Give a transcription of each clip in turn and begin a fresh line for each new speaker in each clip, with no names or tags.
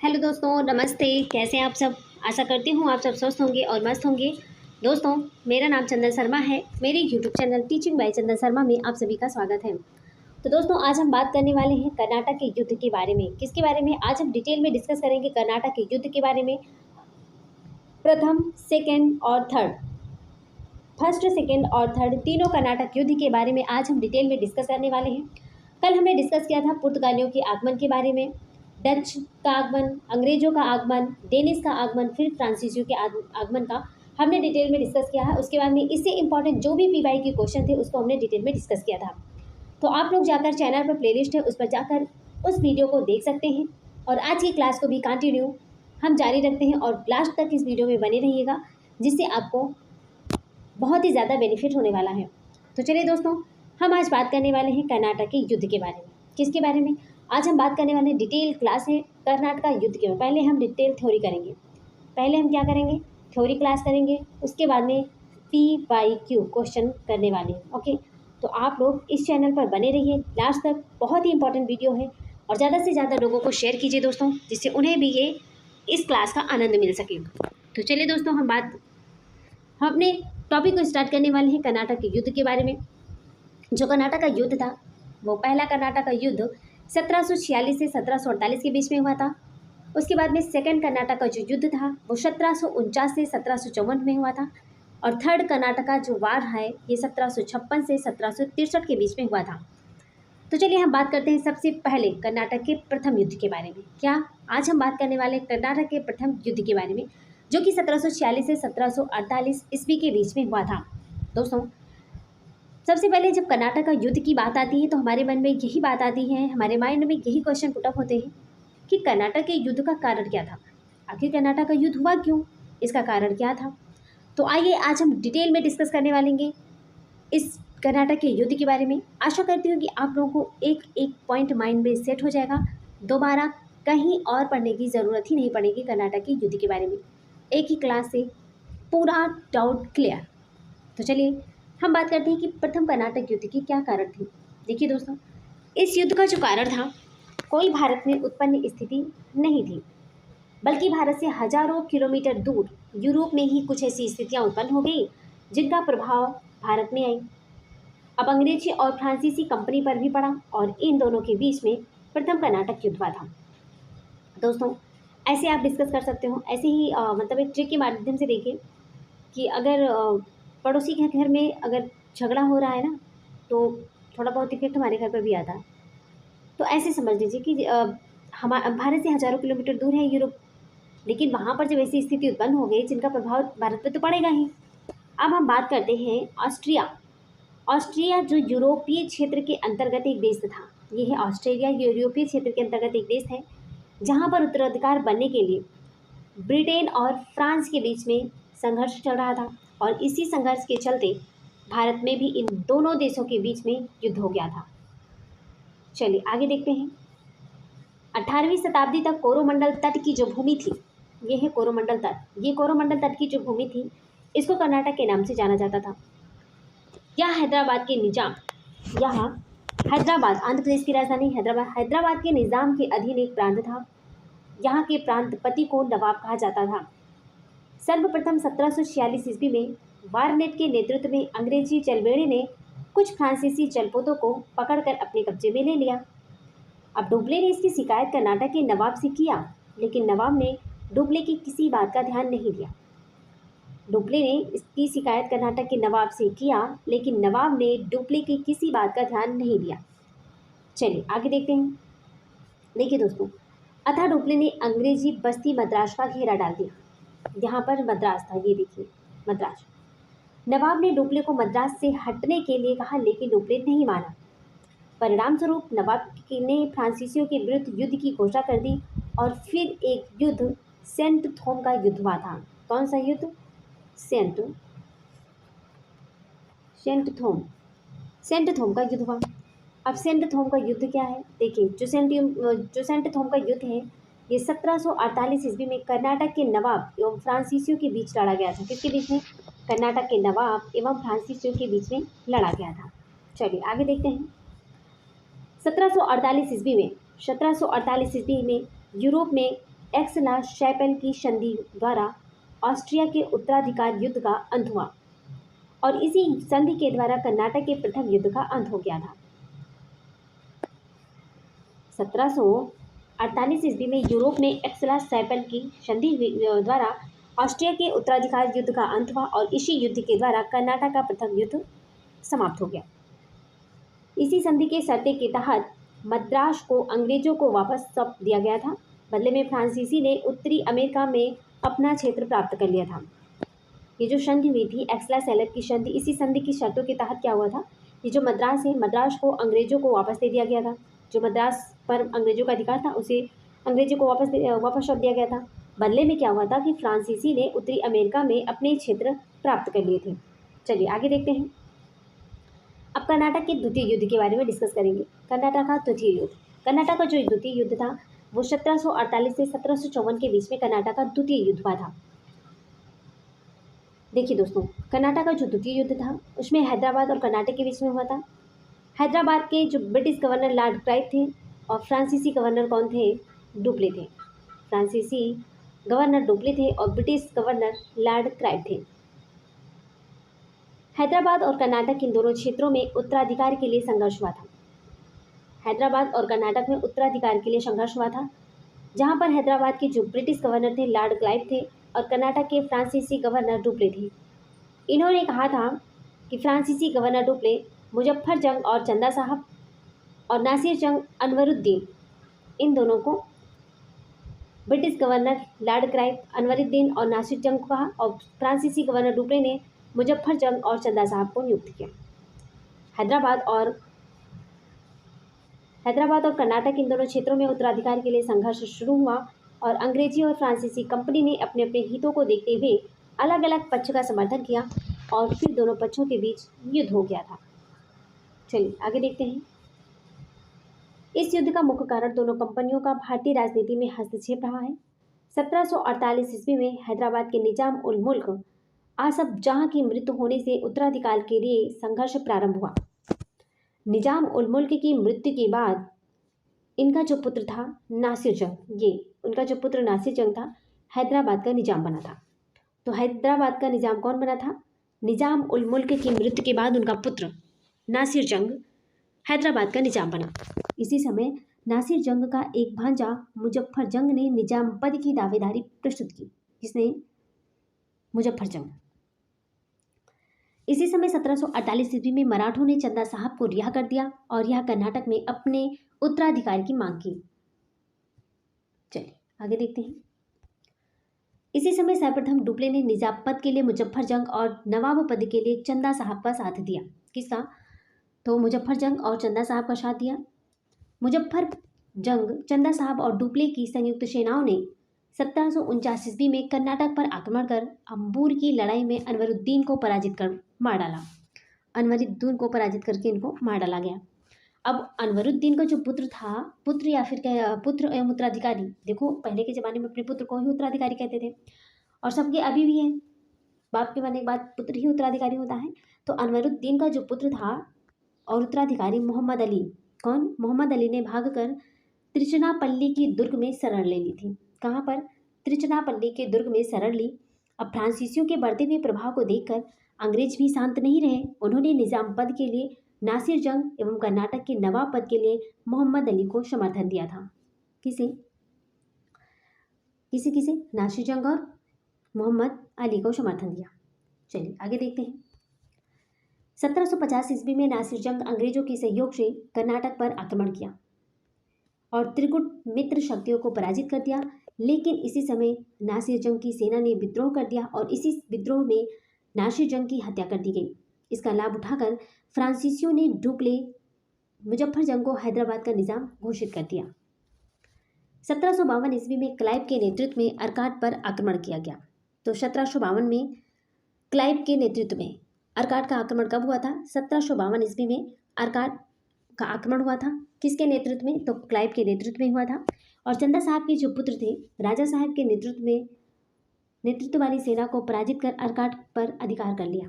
Hello दोस्तों, नमस्ते। कैसे हैं आप सब? आशा करती हूँ आप सब स्वस्थ होंगे और मस्त होंगे। दोस्तों, मेरा नाम चंदन शर्मा है। मेरे यूट्यूब चैनल टीचिंग बाय चंदन शर्मा में आप सभी का स्वागत है। तो दोस्तों, आज हम बात करने वाले हैं कर्नाटक के युद्ध के बारे में। किसके बारे में? आज हम डिटेल में डिस्कस करेंगे कर्नाटक के युद्ध के बारे में। प्रथम, सेकेंड और थर्ड, फर्स्ट, सेकेंड और थर्ड तीनों कर्नाटक युद्ध के बारे में आज हम डिटेल में डिस्कस करने वाले हैं। कल हमने डिस्कस किया था पुर्तगालियों के आगमन के बारे में, डच का आगमन, अंग्रेजों का आगमन, डेनिस का आगमन, फिर फ्रांसीसियों के आगमन का हमने डिटेल में डिस्कस किया है। उसके बाद में इससे इंपॉर्टेंट जो भी पीवाई के क्वेश्चन थे उसको हमने डिटेल में डिस्कस किया था। तो आप लोग जाकर चैनल पर प्लेलिस्ट है उस पर जाकर उस वीडियो को देख सकते हैं। और आज की क्लास को भी कंटिन्यू हम जारी रखते हैं और लास्ट तक इस वीडियो में बने रहिएगा, जिससे आपको बहुत ही ज़्यादा बेनिफिट होने वाला है। तो चलिए दोस्तों, हम आज बात करने वाले हैं कर्नाटक के युद्ध के बारे में। किसके बारे में? आज हम बात करने वाले हैं, डिटेल क्लास है कर्नाटक युद्ध के। पहले हम डिटेल थ्योरी करेंगे। पहले हम क्या करेंगे? थ्योरी क्लास करेंगे। उसके बाद में PYQ क्वेश्चन करने वाले हैं। ओके, तो आप लोग इस चैनल पर बने रहिए लास्ट तक। बहुत ही इंपॉर्टेंट वीडियो है और ज़्यादा से ज़्यादा लोगों को शेयर कीजिए दोस्तों, जिससे उन्हें भी ये इस क्लास का आनंद मिल सके। तो चलिए दोस्तों, हम अपने टॉपिक को स्टार्ट करने वाले हैं कर्नाटक के युद्ध के बारे में। जो कर्नाटक का युद्ध था, वो पहला कर्नाटक का युद्ध 1746 से 1748 के बीच में हुआ था। उसके बाद में सेकंड कर्नाटक का जो युद्ध था वो 1749 से 1754 में हुआ था। और थर्ड कर्नाटक का जो वार है ये 1756 से 1763 के बीच में हुआ था। तो चलिए हम बात करते हैं सबसे पहले कर्नाटक के प्रथम युद्ध के बारे में। क्या आज हम बात करने वाले हैं कर्नाटक के प्रथम युद्ध के बारे में, जो कि 1746 से 1748 ईस्वी के बीच में हुआ था। दोस्तों, सबसे पहले जब कर्नाटक का युद्ध की बात आती है तो हमारे मन में यही बात आती है, हमारे माइंड में यही क्वेश्चन पुटअप होते हैं कि कर्नाटक के युद्ध का कारण क्या था। आखिर कर्नाटक का युद्ध हुआ क्यों, इसका कारण क्या था। तो आइए आज हम डिटेल में डिस्कस करने वाले हैं इस कर्नाटक के युद्ध के बारे में। आशा करती हूँ कि आप लोगों को एक एक पॉइंट माइंड में सेट हो जाएगा। दोबारा कहीं और पढ़ने की ज़रूरत ही नहीं पड़ेगी कर्नाटक के युद्ध के बारे में। एक ही क्लास से पूरा डाउट क्लियर। तो चलिए हम बात करते हैं कि प्रथम कर्नाटक युद्ध की क्या कारण थी। देखिए दोस्तों, इस युद्ध का जो कारण था, कोई भारत में उत्पन्न स्थिति नहीं थी, बल्कि भारत से हजारों किलोमीटर दूर यूरोप में ही कुछ ऐसी स्थितियां उत्पन्न हो गई जिनका प्रभाव भारत में आई। अब अंग्रेजी और फ्रांसीसी कंपनी पर भी पड़ा और इन दोनों के बीच में प्रथम कर्नाटक युद्ध हुआ था। दोस्तों, ऐसे आप डिस्कस कर सकते हो, ऐसे ही मतलब एक ट्रिक के माध्यम से देखिए कि अगर पड़ोसी के घर में अगर झगड़ा हो रहा है ना, तो थोड़ा बहुत इफेक्ट हमारे घर पर भी आता है। तो ऐसे समझ लीजिए कि भारत से हजारों किलोमीटर दूर है यूरोप, लेकिन वहाँ पर जब ऐसी स्थिति उत्पन्न हो गई जिनका प्रभाव भारत पर तो पड़ेगा ही। अब हम बात करते हैं ऑस्ट्रिया। ऑस्ट्रिया जो यूरोपीय क्षेत्र के अंतर्गत एक देश था। ये है ऑस्ट्रेलिया, यूरोपीय क्षेत्र के अंतर्गत एक देश है जहाँ पर उत्तराधिकार बनने के लिए ब्रिटेन और फ्रांस के बीच में संघर्ष चल रहा था। और इसी संघर्ष के चलते भारत में भी इन दोनों देशों के बीच में युद्ध हो गया था। चलिए आगे देखते हैं। 18वीं शताब्दी तक कोरोमंडल तट की जो भूमि थी, ये है कोरोमंडल तट। ये कोरोमंडल तट की जो भूमि थी, इसको कर्नाटक के नाम से जाना जाता था। यह हैदराबाद के निजाम, यहाँ हैदराबाद आंध्र प्रदेश की राजधानी हैदराबाद के निजाम के अधीन एक प्रांत था। यहाँ के प्रांतपति को नवाब कहा जाता था। सर्वप्रथम 1746 ईस्वी में वारनेट के नेतृत्व में अंग्रेजी जलबेड़े ने कुछ फ्रांसीसी जलपोतों को पकड़कर अपने कब्जे में ले लिया। अब डुप्ले ने इसकी शिकायत कर्नाटक के नवाब से किया, लेकिन नवाब ने डुप्ले की किसी बात का ध्यान नहीं दिया। डुप्ले ने इसकी शिकायत कर्नाटक के नवाब से किया, लेकिन नवाब ने डुप्ले की किसी बात का ध्यान नहीं दिया। चलिए आगे देखते हैं। देखिए दोस्तों, अतः डुप्ले ने अंग्रेजी बस्ती मद्रास का घेरा डाल दिया। यहाँ पर मद्रास था, ये देखिए मद्रास। नवाब ने डुप्ले को मद्रास से हटने के लिए कहा, लेकिन डुप्ले नहीं माना। परिणाम स्वरूप नवाब ने फ्रांसीसियों के विरुद्ध युद्ध की घोषणा कर दी और फिर एक युद्ध सेंट थोम का युद्ध हुआ था। कौन सा युद्ध? सेंट थोम का युद्ध हुआ। अब सेंट थोम का युद्ध क्या है? देखिए, जो सेंट थोम का युद्ध है ये 1748 ईस्वी में कर्नाटक के नवाब एवं फ्रांसीसियों के बीच लड़ा गया था। किसके बीच में? कर्नाटक के नवाब एवं फ्रांसीसियों के बीच में लड़ा गया था। चलिए आगे देखते हैं। 1748 ईस्वी में यूरोप में एक्सला शैपेल की संधि द्वारा ऑस्ट्रिया के उत्तराधिकार युद्ध का अंत हुआ और इसी संधि के द्वारा कर्नाटक के प्रथम युद्ध का अंत हो गया था। 1748 ईस्वी में यूरोप में एक्सला शैपेल की संधि द्वारा ऑस्ट्रिया के उत्तराधिकार युद्ध का अंत हुआ और इसी युद्ध के द्वारा कर्नाटक का प्रथम युद्ध समाप्त हो गया। इसी संधि के शर्तें के तहत मद्रास को अंग्रेजों को वापस सौंप दिया गया था। बदले में फ्रांसीसी ने उत्तरी अमेरिका में अपना क्षेत्र प्राप्त कर लिया था। ये जो संधि हुई थी एक्सला शैपेल की संधि, इसी संधि की शर्तों के तहत क्या हुआ था, ये जो मद्रास है, मद्रास को अंग्रेजों को वापस दे दिया गया था। जो मद्रास पर अंग्रेजों का अधिकार था उसे अंग्रेजों को वापस सौंप दिया गया था। बदले में क्या हुआ था कि फ्रांसीसी ने उत्तरी अमेरिका में अपने क्षेत्र प्राप्त कर लिए थे। चलिए आगे देखते हैं। अब कर्नाटक के द्वितीय युद्ध के बारे में डिस्कस करेंगे। कर्नाटक का द्वितीय युद्ध, कर्नाटक का जो द्वितीय युद्ध था वो 1748 से 1754 के बीच में कर्नाटक का द्वितीय युद्ध हुआ था। देखिए दोस्तों, कर्नाटक का जो द्वितीय युद्ध था उसमें हैदराबाद और कर्नाटक के बीच में हुआ था। हैदराबाद के जो ब्रिटिश गवर्नर लॉर्ड क्लाइव थे और फ्रांसीसी गवर्नर कौन थे, डुप्ले थे। फ्रांसीसी गवर्नर डुप्ले थे और ब्रिटिश गवर्नर लॉर्ड क्लाइव थे। हैदराबाद और कर्नाटक इन दोनों क्षेत्रों में उत्तराधिकार के लिए संघर्ष हुआ था। हैदराबाद और कर्नाटक में उत्तराधिकार के लिए संघर्ष हुआ था, जहां पर हैदराबाद के जो ब्रिटिश गवर्नर थे लॉर्ड क्लाइव थे और कर्नाटक के फ्रांसीसी गवर्नर डुप्ले थे। इन्होंने कहा था कि फ्रांसीसी गवर्नर डुप्ले मुजफ्फर जंग और चंदा साहब और नासिर जंग अनवरुद्दीन, इन दोनों को British governor Lord Clive Anwaruddin और नासिर जंग को कहा और फ्रांसीसी गवर्नर डुप्ले ने मुजफ्फर जंग और चंदा साहब को नियुक्त किया। हैदराबाद और कर्नाटक इन दोनों क्षेत्रों में उत्तराधिकार के लिए संघर्ष शुरू हुआ और अंग्रेजी और फ्रांसीसी कंपनी ने अपने अपने हितों को देखते हुए अलग अलग पक्ष का समर्थन किया और फिर दोनों पक्षों के बीच युद्ध हो गया था। चलिए आगे देखते हैं। इस युद्ध का मुख्य कारण दोनों कंपनियों का भारतीय राजनीति में हस्तक्षेप रहा है। 1748 ईस्वी में हैदराबाद के निजाम उल मुल्क आसफ जहां की मृत्यु होने से उत्तराधिकार के लिए संघर्ष प्रारंभ हुआ। निजाम उल मुल्क की मृत्यु के बाद इनका जो पुत्र था नासिर जंग, उनका जो पुत्र नासिर जंग था हैदराबाद का निजाम बना था। तो हैदराबाद का निजाम कौन बना था? निजाम उल मुल्क की मृत्यु के बाद उनका पुत्र नासिर जंग हैदराबाद का निजाम बना। इसी समय नासिर जंग का एक भांजा मुजफ्फर जंग ने निजाम पद की दावेदारी प्रस्तुत की। जिसने मुजफ्फर जंग। इसी समय 1748 ईस्वी में मराठों ने चंदा साहब को रिहा कर दिया और यह कर्नाटक में अपने उत्तराधिकार की मांग की। चलिए आगे देखते हैं। इसी समय सर्वप्रथम डुप्ले ने निजाम पद के लिए मुजफ्फर जंग और नवाब पद के लिए चंदा साहब का साथ दिया। किसका? तो मुजफ्फर जंग और चंदा साहब का साथ दिया। मुजफ्फर जंग, चंदा साहब और डुप्ले की संयुक्त सेनाओं ने 1749 ईस्वी में कर्नाटक पर आक्रमण कर अंबूर की लड़ाई में अनवरुद्दीन को पराजित कर मार डाला। अनवरुद्दीन को पराजित करके इनको मार डाला गया। अब अनवरुद्दीन का जो पुत्र था, पुत्र या फिर पुत्र एवं उत्तराधिकारी, देखो पहले के ज़माने में अपने पुत्र को ही उत्तराधिकारी कहते थे और सबके अभी भी है, बाप के मरने के बाद पुत्र ही उत्तराधिकारी होता है। तो अनवरुद्दीन का जो पुत्र था और उत्तराधिकारी मोहम्मद अली, कौन? मोहम्मद अली ने भागकर त्रिचनापल्ली की दुर्ग में शरण ले ली थी। कहाँ पर? त्रिचनापल्ली के दुर्ग में शरण ली। अब फ्रांसीसियों के बढ़ते हुए प्रभाव को देखकर अंग्रेज भी शांत नहीं रहे। उन्होंने निजाम पद के लिए नासिर जंग एवं कर्नाटक के नवाब पद के लिए मोहम्मद अली को समर्थन दिया था। किसे? नासिर जंग और मोहम्मद अली को समर्थन दिया। चलिए आगे देखते हैं। 1750 ईस्वी में नासिर जंग अंग्रेजों के सहयोग से कर्नाटक पर आक्रमण किया और त्रिकुट मित्र शक्तियों को पराजित कर दिया। लेकिन इसी समय नासिर जंग की सेना ने विद्रोह कर दिया और इसी विद्रोह में नासिर जंग की हत्या कर दी गई। इसका लाभ उठाकर फ्रांसीसियों ने डुप्ले मुजफ्फर जंग को हैदराबाद का निजाम घोषित कर दिया। 1752 ईस्वी में क्लाइव के नेतृत्व में अर्काट पर आक्रमण किया गया। तो 1752 में क्लाइव के नेतृत्व में अर्काट का आक्रमण कब हुआ था? 1752 ईस्वी में अर्काट का आक्रमण हुआ था। किसके नेतृत्व में? तो क्लाइव के नेतृत्व में हुआ था। और चंदा साहब के जो पुत्र थे राजा साहब के नेतृत्व वाली सेना को पराजित कर अर्काट पर अधिकार कर लिया।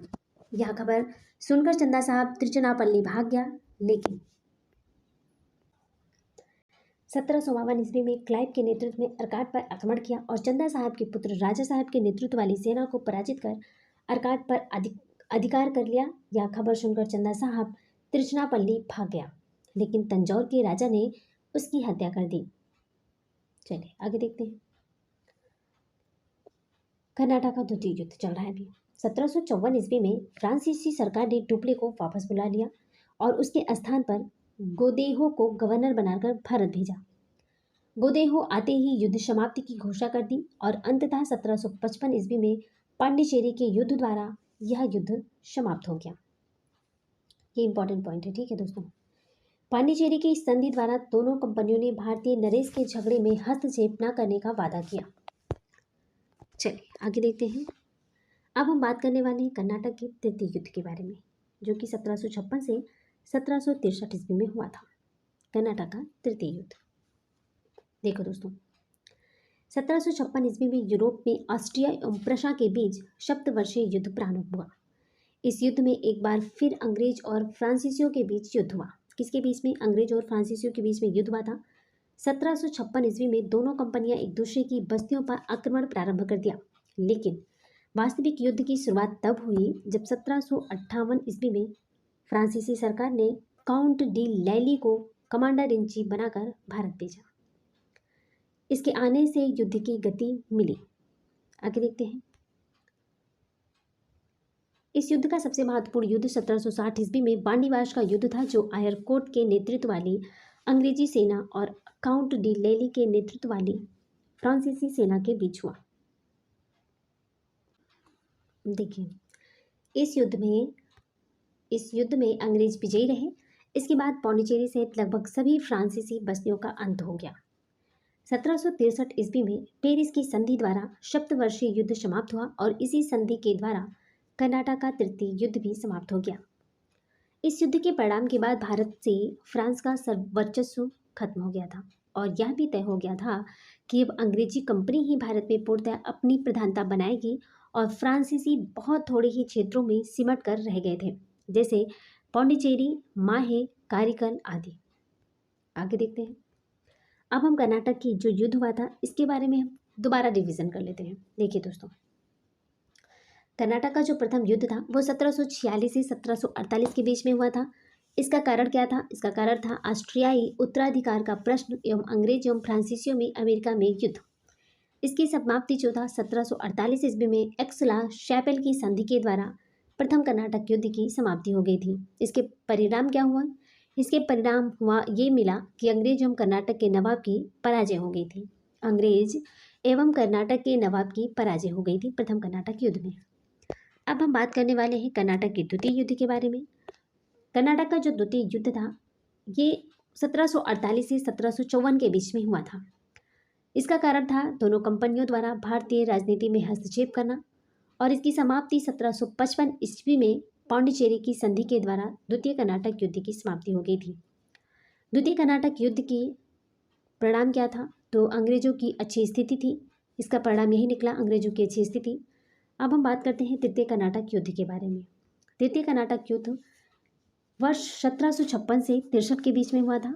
यह खबर सुनकर चंदा साहब त्रिचनापल्ली भाग गया। लेकिन 1752 ईस्वी में क्लाइव के नेतृत्व में अर्काट पर आक्रमण किया और चंदा साहब के पुत्र राजा साहब के नेतृत्व वाली सेना को पराजित कर अर्काट पर अधिकार कर लिया। यह खबर सुनकर चंदा साहब तिरुचिरापल्ली भाग गया, लेकिन तंजौर के राजा ने उसकी हत्या कर दी। चलिए आगे देखते हैं। कर्नाटक का द्वितीय युद्ध चल रहा है अभी। 1754 ईस्वी में फ्रांसीसी सरकार ने डुप्ले को वापस बुला लिया और उसके स्थान पर गोदेहो को गवर्नर बनाकर भारत भेजा। गोदेहो आते ही युद्ध समाप्ति की घोषणा कर दी और अंततः 1755 ईस्वी में पांडिचेरी के युद्ध द्वारा यह युद्ध समाप्त हो गया। ये इंपॉर्टेंट पॉइंट है, ठीक है दोस्तों। पांडिचेरी की संधि द्वारा दोनों कंपनियों ने भारतीय नरेश के झगड़े में हस्तक्षेप न करने का वादा किया। चलिए आगे देखते हैं। अब हम बात करने वाले हैं कर्नाटक के तृतीय युद्ध के बारे में, जो कि 1756 से 1763 ईस्वी में हुआ था। कर्नाटक का तृतीय युद्ध देखो दोस्तों, 1756 ईस्वी में यूरोप में ऑस्ट्रिया एवं प्रशा के बीच सप्तवर्षीय युद्ध प्रारंभ हुआ। इस युद्ध में एक बार फिर अंग्रेज और फ्रांसीसियों के बीच युद्ध हुआ। किसके बीच में? अंग्रेज और फ्रांसीसियों के बीच में युद्ध हुआ था। 1756 ईस्वी में दोनों कंपनियां एक दूसरे की बस्तियों पर आक्रमण प्रारंभ कर दिया, लेकिन वास्तविक युद्ध की शुरुआत तब हुई जब 1758 ईस्वी में फ्रांसीसी सरकार ने काउंट डी लैली को कमांडर इन चीफ बनाकर भारत भेजा। इसके आने से युद्ध की गति मिली। आगे देखते हैं। इस युद्ध का सबसे महत्वपूर्ण युद्ध 1760 ईस्वी में बांडीवाश का युद्ध था, जो आयरकोट के नेतृत्व वाली अंग्रेजी सेना और काउंट डी लैली के नेतृत्व वाली फ्रांसीसी सेना के बीच हुआ। देखिए, इस युद्ध में अंग्रेज विजयी रहे। इसके बाद पौंडीचेरी सहित लगभग सभी फ्रांसीसी बस्तियों का अंत हो गया। 1763 ईस्वी में पेरिस की संधि द्वारा सप्तवर्षीय युद्ध समाप्त हुआ और इसी संधि के द्वारा कर्नाटक का तृतीय युद्ध भी समाप्त हो गया। इस युद्ध के परिणाम के बाद भारत से फ्रांस का सर्ववर्चस्व खत्म हो गया था और यह भी तय हो गया था कि अब अंग्रेजी कंपनी ही भारत में पूर्णतः अपनी प्रधानता बनाएगी और फ्रांसीसी बहुत थोड़े ही क्षेत्रों में सिमट कर रह गए थे, जैसे पौंडीचेरी, माहे, कारिकल आदि। आगे देखते हैं। अब हम कर्नाटक की जो युद्ध हुआ था इसके बारे में दोबारा रिवीजन कर लेते हैं। देखिए दोस्तों, कर्नाटक का जो प्रथम युद्ध था वो 1746 से 1748 के बीच में हुआ था। इसका कारण क्या था? इसका कारण था ऑस्ट्रियाई उत्तराधिकार का प्रश्न एवं अंग्रेज एवं फ्रांसीसियों में अमेरिका में युद्ध। इसकी समाप्ति जो था 1748 ईस्वी में एक्सला शैपेल की संधि के द्वारा प्रथम कर्नाटक युद्ध की समाप्ति हो गई थी। इसके परिणाम क्या हुआ? इसके परिणाम हुआ ये मिला कि अंग्रेज एवं कर्नाटक के नवाब की पराजय हो गई थी। अंग्रेज एवं कर्नाटक के नवाब की पराजय हो गई थी प्रथम कर्नाटक युद्ध में। अब हम बात करने वाले हैं कर्नाटक के द्वितीय युद्ध के बारे में। कर्नाटक का जो द्वितीय युद्ध था ये 1748 से 1754 के बीच में हुआ था। इसका कारण था दोनों कंपनियों द्वारा भारतीय राजनीति में हस्तक्षेप करना और इसकी समाप्ति 1755 ईस्वी में पौंडीचेरी की संधि के द्वारा द्वितीय कर्नाटक युद्ध की समाप्ति हो गई थी। द्वितीय कर्नाटक युद्ध की परिणाम क्या था? तो अंग्रेजों की अच्छी स्थिति थी। इसका परिणाम यही निकला, अंग्रेजों की अच्छी स्थिति। अब हम बात करते हैं तृतीय कर्नाटक युद्ध के बारे में। तृतीय कर्नाटक युद्ध वर्ष 1756 से 63 के बीच में हुआ था।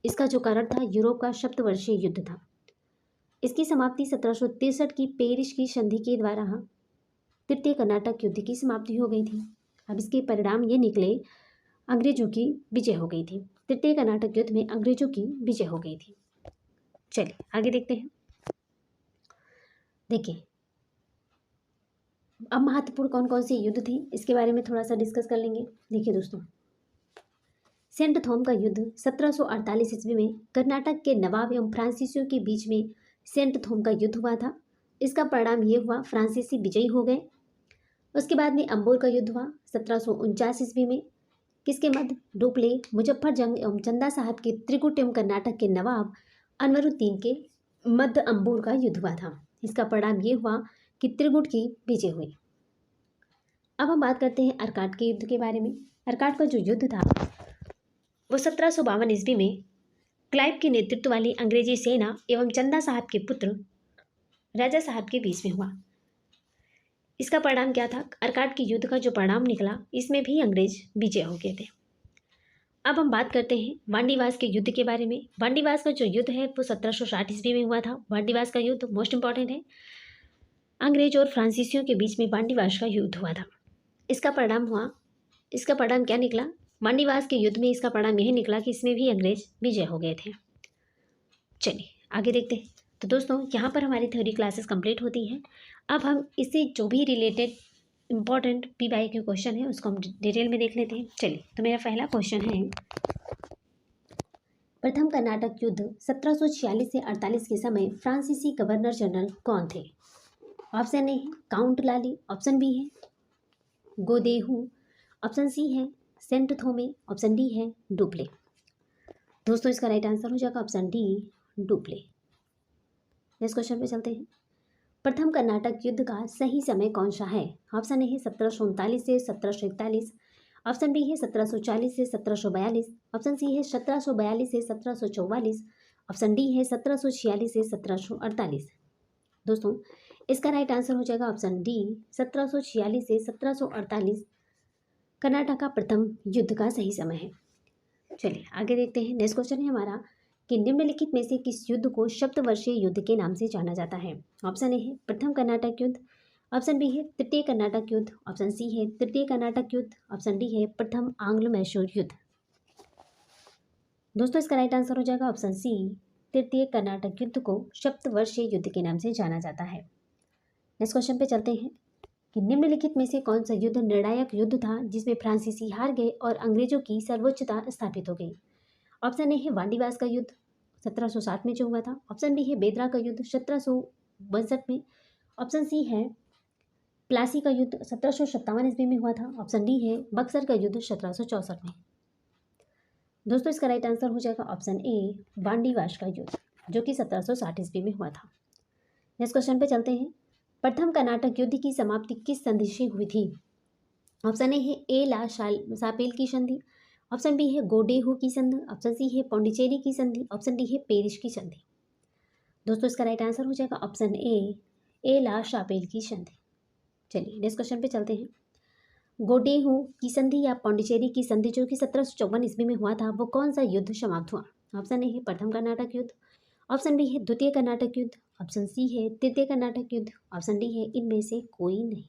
इसका जो कारण था यूरोप का सप्तवर्षीय युद्ध था। इसकी समाप्ति 1763 की पेरिस की संधि के द्वारा तृतीय कर्नाटक युद्ध की समाप्ति हो गई थी। अब इसके परिणाम ये निकले, अंग्रेजों की विजय हो गई थी। तृतीय कर्नाटक युद्ध में अंग्रेजों की विजय हो गई थी। चलिए आगे देखते हैं। देखिए, अब महत्वपूर्ण कौन कौन से युद्ध थे इसके बारे में थोड़ा सा डिस्कस कर लेंगे। देखिए दोस्तों, सेंट थॉम का युद्ध 1748 ईस्वी में कर्नाटक के नवाब एवं फ्रांसीसियों के बीच में सेंट थॉम का युद्ध हुआ था। इसका परिणाम ये हुआ, फ्रांसीसी विजयी हो गए। उसके बाद में अंबोर का युद्ध हुआ 1749 ईस्वी में। किसके मध्य? डुप्ले, मुजफ्फरजंग एवं चंदा साहब के त्रिकुट एवं कर्नाटक के नवाब अनवरुद्दीन के मध्य अंबोर का युद्ध हुआ था। इसका परिणाम ये हुआ कि त्रिकुट की विजय हुई। अब हम बात करते हैं अर्काट के युद्ध के बारे में। अर्काट का जो युद्ध था वो 1752 ईस्वी में क्लाइव के नेतृत्व वाली अंग्रेजी सेना एवं चंदा साहब के पुत्र राजा साहब के बीच में हुआ। इसका परिणाम क्या था? अर्काट के युद्ध का जो परिणाम निकला इसमें भी अंग्रेज विजय हो गए थे। अब हम बात करते हैं वांडीवास के युद्ध के बारे में। वांडीवास का जो युद्ध है वो 1760 ईस्वी में हुआ था। वांडीवास का युद्ध मोस्ट इंपॉर्टेंट है। अंग्रेज और फ्रांसीसियों के बीच में वांडीवास का युद्ध हुआ था। इसका परिणाम क्या निकला? वांडीवास के युद्ध में इसका परिणाम यही निकला कि इसमें भी अंग्रेज विजय हो गए थे। चलिए आगे देखते हैं। तो दोस्तों यहाँ पर हमारी थ्योरी क्लासेस कंप्लीट होती है। अब हम इससे जो भी रिलेटेड इम्पॉर्टेंट PYQ क्वेश्चन है उसको हम डिटेल में देख लेते हैं। चलिए, तो मेरा पहला क्वेश्चन है, प्रथम कर्नाटक युद्ध 1746 से 48 के समय फ्रांसीसी गवर्नर जनरल कौन थे? ऑप्शन ए है काउंट लाली, ऑप्शन बी है गोदेहू, ऑप्शन सी है सेंट थोमे, ऑप्शन डी है डुप्ले। दोस्तों इसका राइट आंसर हो जाएगा option D Dupleix. Next question पे चलते हैं। प्रथम कर्नाटक युद्ध का सही समय कौन सा है? ऑप्शन ए है 1739 से 1741, ऑप्शन बी है 1740 से 1742, ऑप्शन सी है 1742 से 1744, ऑप्शन डी है 1746 से 1748। दोस्तों इसका राइट आंसर हो जाएगा ऑप्शन डी 1746 से 1748 कर्नाटक का प्रथम युद्ध का सही समय है। चलिए आगे देखते हैं। नेक्स्ट क्वेश्चन है हमारा कि निम्नलिखित में से किस युद्ध को सप्तवर्षीय युद्ध के नाम से जाना जाता है? ऑप्शन ए है प्रथम कर्नाटक युद्ध, ऑप्शन बी है तृतीय कर्नाटक युद्ध, ऑप्शन सी है तृतीय कर्नाटक युद्ध, ऑप्शन डी है प्रथम आंग्ल मैसूर युद्ध। दोस्तों इसका राइट आंसर हो जाएगा ऑप्शन सी, तृतीय कर्नाटक युद्ध को सप्तवर्षीय युद्ध के नाम से जाना जाता है। नेक्स्ट क्वेश्चन पे चलते हैं कि निम्नलिखित में से कौन सा युद्ध निर्णायक युद्ध था जिसमें फ्रांसीसी हार गए और अंग्रेजों की सर्वोच्चता स्थापित हो गई? ऑप्शन ए है वांडीवास का युद्ध 1760 में जो हुआ था, ऑप्शन बी है बेदरा का युद्ध 1762 में, ऑप्शन सी है प्लासी का युद्ध 1757 ईस्वी में हुआ था, ऑप्शन डी है बक्सर का युद्ध 1764 में। दोस्तों इसका राइट आंसर हो जाएगा ऑप्शन ए वांडीवास का युद्ध जो कि 1760 ईस्वी में हुआ था। नेक्स्ट क्वेश्चन पे चलते हैं। प्रथम कर्नाटक युद्ध की समाप्ति किस संधि से हुई थी? ऑप्शन ए है ए ला सापेल की संधि, ऑप्शन बी है गोडेहू की संधि, ऑप्शन सी है पौंडीचेरी की संधि, ऑप्शन डी है पेरिस की संधि। दोस्तों इसका राइट आंसर हो जाएगा ऑप्शन ए ला शापेल की संधि। चलिए नेक्स्ट क्वेश्चन पे चलते हैं। गोडेहू की संधि या पौंडीचेरी की संधि जो कि 1754 ईस्वी में हुआ था वो कौन सा युद्ध समाप्त हुआ? ऑप्शन ए है प्रथम कर्नाटक युद्ध, ऑप्शन बी है द्वितीय कर्नाटक युद्ध, ऑप्शन सी है तृतीय कर्नाटक युद्ध, ऑप्शन डी है इनमें से कोई नहीं।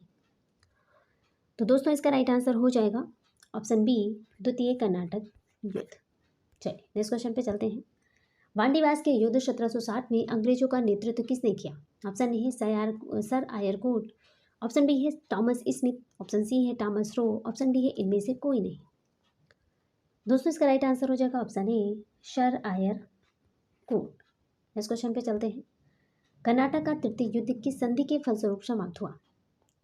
तो दोस्तों इसका राइट आंसर हो जाएगा ऑप्शन बी द्वितीय कर्नाटक युद्ध। चलिए नेक्स्ट क्वेश्चन पे चलते हैं। वांडीवास के युद्ध 1760 में अंग्रेजों का नेतृत्व किसने किया? ऑप्शन ए है sir Eyre coat, option B है थॉमस स्मिथ, ऑप्शन सी है थॉमस रो, ऑप्शन डी है इनमें से कोई नहीं। दोस्तों इसका राइट आंसर हो जाएगा option A sir Eyre Coote. Next question पे चलते हैं। कर्नाटक का तृतीय युद्ध किस संधि के फलस्वरूप समाप्त हुआ?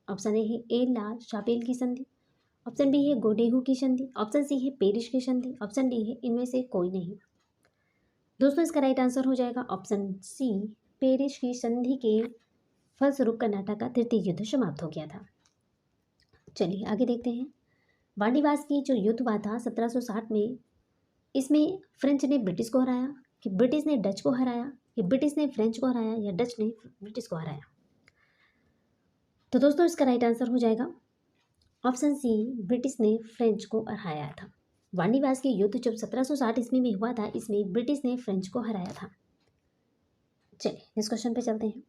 ऑप्शन ए ला शापेल की संधि, ऑप्शन बी है गोडेहू की संधि, ऑप्शन सी है पेरिस की संधि, ऑप्शन डी है इनमें से कोई नहीं। दोस्तों इसका राइट आंसर हो जाएगा ऑप्शन सी, पेरिस की संधि के फलस्वरूप कर्नाटक का तृतीय युद्ध समाप्त हो गया था। चलिए आगे देखते हैं। वांडीवास की जो युद्ध हुआ था 1760 में, इसमें फ्रेंच ने ब्रिटिश को हराया, कि ब्रिटिश ने डच को हराया, कि ब्रिटिश ने फ्रेंच को हराया, या डच ने ब्रिटिश को हराया? तो दोस्तों इसका राइट आंसर हो जाएगा ऑप्शन सी, ब्रिटिश ने फ्रेंच को हराया था। वांडीवास के युद्ध जब 1760 ईस्वी में हुआ था इसमें ब्रिटिश ने फ्रेंच को हराया था। चलिए नेक्स्ट क्वेश्चन पे चलते हैं।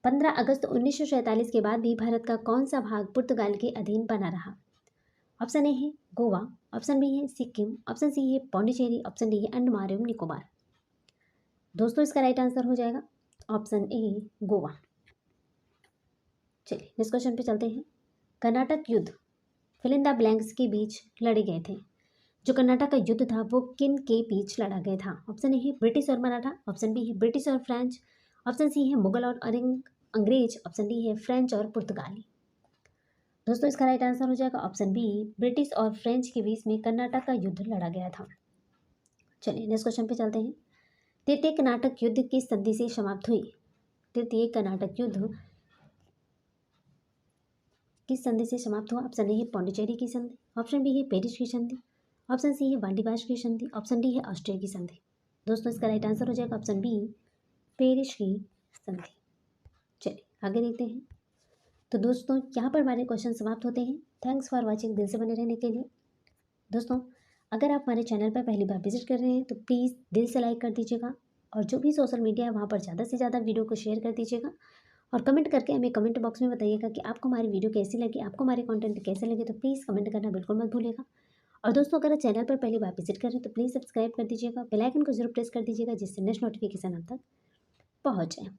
15 अगस्त 1947 के बाद भी भारत का कौन सा भाग पुर्तगाल के अधीन बना रहा? ऑप्शन ए है गोवा, ऑप्शन बी है सिक्किम, ऑप्शन सी है पौंडीचेरी, ऑप्शन डी है अंडमान एवं निकोबार। दोस्तों इसका राइट आंसर हो जाएगा ऑप्शन ए गोवा। चलिए नेक्स्ट क्वेश्चन पे चलते हैं। कर्नाटक युद्ध फिल इन द ब्लैंक्स के बीच लड़े गए थे। जो कर्नाटक का युद्ध था वो किन के बीच लड़ा गया था? ऑप्शन ए है ब्रिटिश और मराठा, ऑप्शन बी है ब्रिटिश और फ्रेंच, ऑप्शन सी है मुगल और अंग्रेज, ऑप्शन डी है फ्रेंच और पुर्तगाली। दोस्तों इसका राइट आंसर हो जाएगा ऑप्शन बी, ब्रिटिश और फ्रेंच के बीच में कर्नाटक का युद्ध लड़ा गया था। चलिए नेक्स्ट क्वेश्चन पे चलते हैं। तृतीय कर्नाटक युद्ध किस संधि से समाप्त हुई? तृतीय कर्नाटक युद्ध किस संधि से समाप्त हुआ? ऑप्शन ए है पौंडीचेरी की संधि, ऑप्शन बी है पेरिस की संधि, ऑप्शन सी है वांडीवास की संधि, ऑप्शन डी है ऑस्ट्रिया की संधि। दोस्तों इसका राइट आंसर हो जाएगा ऑप्शन बी, पेरिस की संधि। चलिए आगे देखते हैं। तो दोस्तों यहाँ पर हमारे क्वेश्चन समाप्त होते हैं। Thanks for watching. दिल से बने रहने के लिए। दोस्तों अगर आप हमारे चैनल पर पहली बार विजिट कर रहे हैं तो प्लीज़ दिल से लाइक कर दीजिएगा, और जो भी सोशल मीडिया है वहाँ पर ज़्यादा से ज़्यादा वीडियो को शेयर कर दीजिएगा, और कमेंट करके हमें कमेंट बॉक्स में बताइएगा कि आपको हमारी वीडियो कैसी लगी, आपको हमारे कंटेंट कैसे लगे। तो प्लीज़ कमेंट करना बिल्कुल मत भूलिएगा। और दोस्तों, अगर आप चैनल पर पहली बार विजिट कर रहे हैं तो प्लीज़ सब्सक्राइब कर दीजिएगा, बेल आइकन को जरूर प्रेस कर दीजिएगा, जिससे नेक्स्ट नोटिफिकेशन आप तक पहुँच जाए।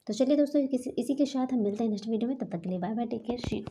तो चलिए दोस्तों, इसी के साथ हम मिलते हैं नेक्स्ट वीडियो में। तब तक के लिए bye bye, take care, see you.